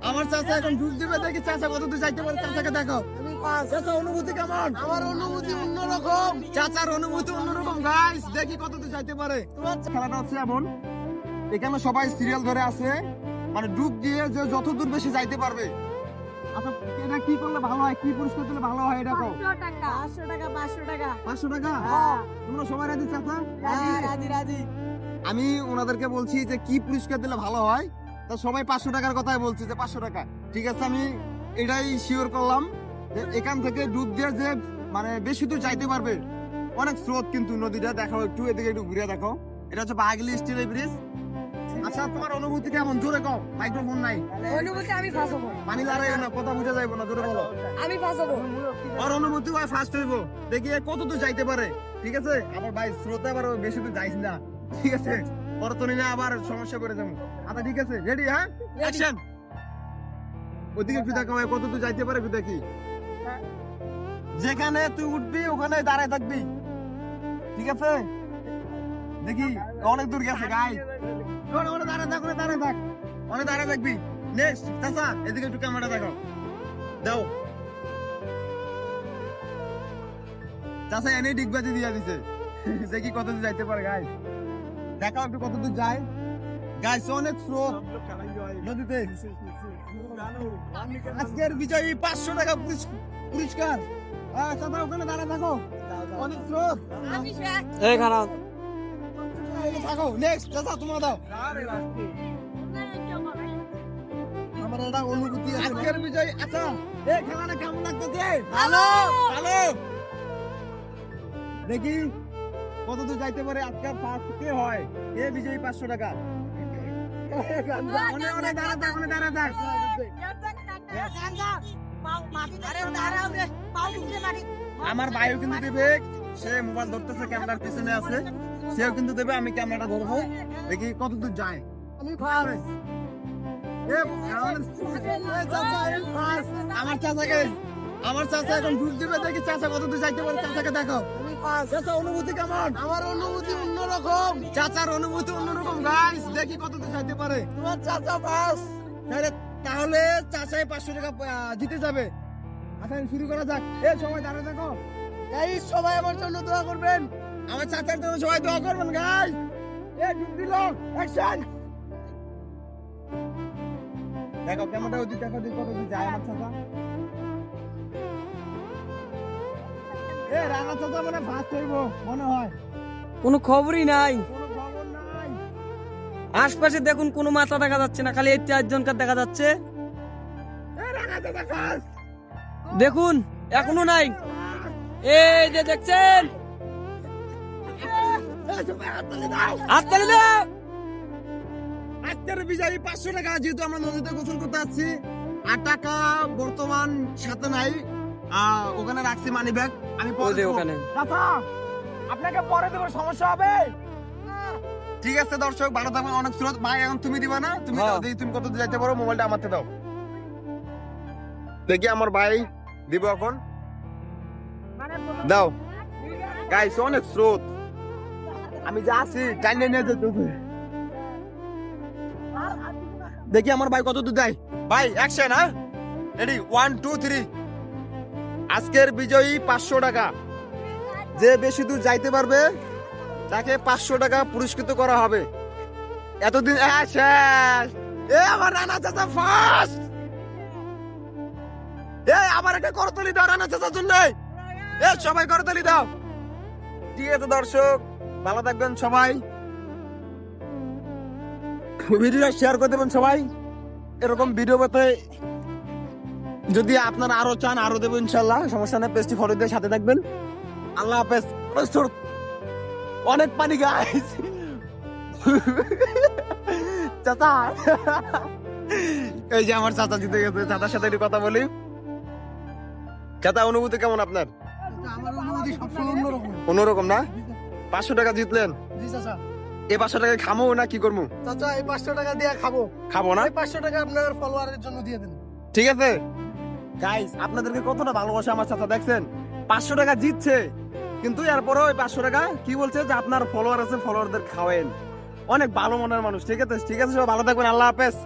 আমার চাচা এখন ডুব দিবে, দেখি চাচা কত দূর যাইতে পারে। চাচাকে দেখো। চাচা অনুভূতি কেমন? আমার অনুভূতি অন্যরকম। চাচার অনুভূতি অন্যরকম গাইস, দেখি কত দূর যাইতে পারে। খেলাটা হচ্ছে এমন, এখানে সবাই সিরিয়াল ধরে আছে, মানে ডুব দিয়ে যে যত দূর বেশি যাইতে পারবে। আচ্ছা এটা কি করলে ভালো হয়, কি পুরস্কার দিলে ভালো হয় এটা কও। 500 টাকা 500 টাকা 500 টাকা? হ্যাঁ। তোমরা সবাই রাজি চাচা? হ্যাঁ, রাজি রাজি। আমি ওনাদেরকে বলছি যে কি পুরস্কার দিলে ভালো হয়, তা সবাই 500 টাকার কথাই বলছে যে 500 টাকা। ঠিক আছে, আমি এটাই শিওর করলাম যে এখান থেকে ডুব দিয়ে যে মানে বেশি দূর যাইতে পারবে। অনেক স্রোত কিন্তু নদীটা, দেখাও একটু এদিকে একটু ঘুরে দেখো। এটা হচ্ছে বাগলি স্টিলের ব্রিজ। আচ্ছা তোমার অনুভূতি কেমন, জোরে কও, মাইক্রোফোন নাই। অনুভূতি আমি ফাঁসাবো। পানি লড়াই না, কথা বুঝে যাইবো না, জোরে বলো। আমি ফাঁসাবো। ওর অনুভূতি হয় ফার্স্ট হইব, দেখি এ কত দূর যাইতে পারে। ঠিক আছে, আমার ভাই স্রোতে আবার বেশি দূর যাইস না। ঠিক আছে, পরে তো নিলে আবার সমস্যা করে যাবো। আচ্ছা ঠিক আছে, রেডি? হ্যাঁ, অ্যাকশন। ওদিকে একটু দেখো কত দূর যাইতে পারে, একটু দেখি। যেখানে তুই উঠবি ওখানে দাঁড়ায় থাকবি, ঠিক আছে? দেখি অনেক দূর গেছে গাই, ওখানে দাঁড়ায় থাক, ওখানে দাঁড়ায় থাক, অনেক দাঁড়ায় থাকবি। নেক্সট চাচা, এদিকে একটু ক্যামেরা দেখো, দাও। চাচা এনে ডিগবাজি দিয়া দিছে, দেখি কত দূর যাইতে পারে গাই। দেখাও একটু কত দূর যায় গাইস, অনেক স্রোত নদীতে। আজকের বিজয়ী 500 টাকা পুরস্কার। চাচা ওখানে দাঁড়ায় থাকো, অনেক স্রোত। এই খারাপ। থাকো, নেক্সট চাচা তোমার দাও। আমার একটা অনুভূতি আছে আজকের বিজয়ী। আচ্ছা এই খেলাটা কেমন লাগতেছে? ভালো। ভালো। দেখি কত দূর যাইতে পারে আজকের ফার্স্ট কে হয়, কে বিজয়ী 500 টাকা। অনেক অনেক দাঁড়া থাক, অনেক দাঁড়া থাক। আমার ভাইও কিন্তু দেবে, সে মোবাইল ধরতেছে, ক্যামেরার পিছনে আছে, সেও কিন্তু দেবে। আমি ক্যামেরাটা ধরবো, দেখি কত দূর যায়। আমার চাচা এখন ডুব দিবে, দেখি চাচা কত দূর যাইতে পারে। চাচাকে দেখো। চাচা অনুভূতি কেমন? আমার অনুভূতি অন্যরকম। চাচার অনুভূতি অন্যরকম গাইস, দেখি কত দূর যাইতে পারে। তোমার চাচা পাস। তাহলে চাচাই 500 টাকা জিতে যাবে। আচ্ছা শুরু করা যাক। সবাই দাঁড়িয়ে দেখো, গাইস সবাই আমার জন্য দোয়া করবেন। আমার চাচার জন্য সবাই দোয়া করবেন গাইস। ডুব দিল, অ্যাকশন। দেখো ক্যামেরা ওদিকে দেখো, কত দূর যায় আমার চাচা। রানা চাচা মানে ফার্স্ট হইব মনে হয়। কোনো খবরই নাই। কোনো খবর নাই। আশপাশে দেখুন কোনো মাথা দেখা যাচ্ছে না, খালি এই 4 জনকার দেখা যাচ্ছে। রানা চাচা ফার্স্ট। দেখুন এখনো নাই। এই যে দেখছেন, হাততালি দাও। আজকের বিজয়ী 500 টাকা। যেহেতু আমরা নদীতে গোসল করতে আসছি, 8 টাকা বর্তমান সাথে নাই, ওখানে রাখছি মানি ব্যাগ। আমি পরে দেব। ওখানে চাচা আপনাকে পরে দেব, সমস্যা হবে? ঠিক আছে দর্শক, ভালো থাকবেন। অনেক স্রোত ভাই, এখন তুমি দিবা না? তুমি দাও, দেখি তুমি কত দূর যাইতে পারো। মোবাইলটা আমাকে দাও, দেখি আমার ভাই দিব এখন। দাও গাইস, অনেক স্রোত, আমি যা আছি টাইনে নিয়ে যেতে হবে। দেখি আমার ভাই কত দূর যায়। ভাই অ্যাকশন। হ্যাঁ রেডি, 1 2 3। আজকের বিজয়ী 500 টাকা। যে বেশি দূর যাইতে পারবে তাকে 500 টাকা পুরস্কৃত করা হবে। এতদিন শেষ। আমার রানা চাচা ফার্স্ট। আমার একটা করতালি দাও রানা চাচার জন্য। সবাই করতালি দাও। ঠিক আছে দর্শক, ভালো থাকবেন সবাই। ভিডিও শেয়ার করে দেবেন সবাই। এরকম ভিডিও পেতে যদি আপনারা আরো চান আরো দেবো ইনশাল্লাহ, সমস্যা নেই। পেজটি ফলো দিয়ে সাথে থাকবেন। আল্লাহ হাফেজ। অনেক পানি গাইস। চাচা, এই যে আমার চাচা জিতে গেছে। চাচার সাথে একটু কথা বলি। চাচা অনুভূতি কেমন আপনার? আমার অনুভূতি সবসময় অন্যরকম। অন্যরকম না? 500 টাকা জিতলেন। জি চাচা। এই 500 টাকা খামো না কি করবো? চাচা এই 500 টাকা দিয়ে খাবো। খাবো না? এই 500 টাকা আপনার ফলোয়ারের জন্য দিয়ে দেন। ঠিক আছে গাইস, আপনাদেরকে কতটা ভালোবাসে আমার চাচা, দেখছেন? 500 টাকা জিতছে, কিন্তু এরপরেও ওই 500 টাকা কি বলছে যে আপনার ফলোয়ার আছে, ফলোয়ারদের খাওয়েন। অনেক ভালো মনের মানুষ। ঠিক আছে, ঠিক আছে, সবাই ভালো থাকবেন। আল্লাহ হাফেজ।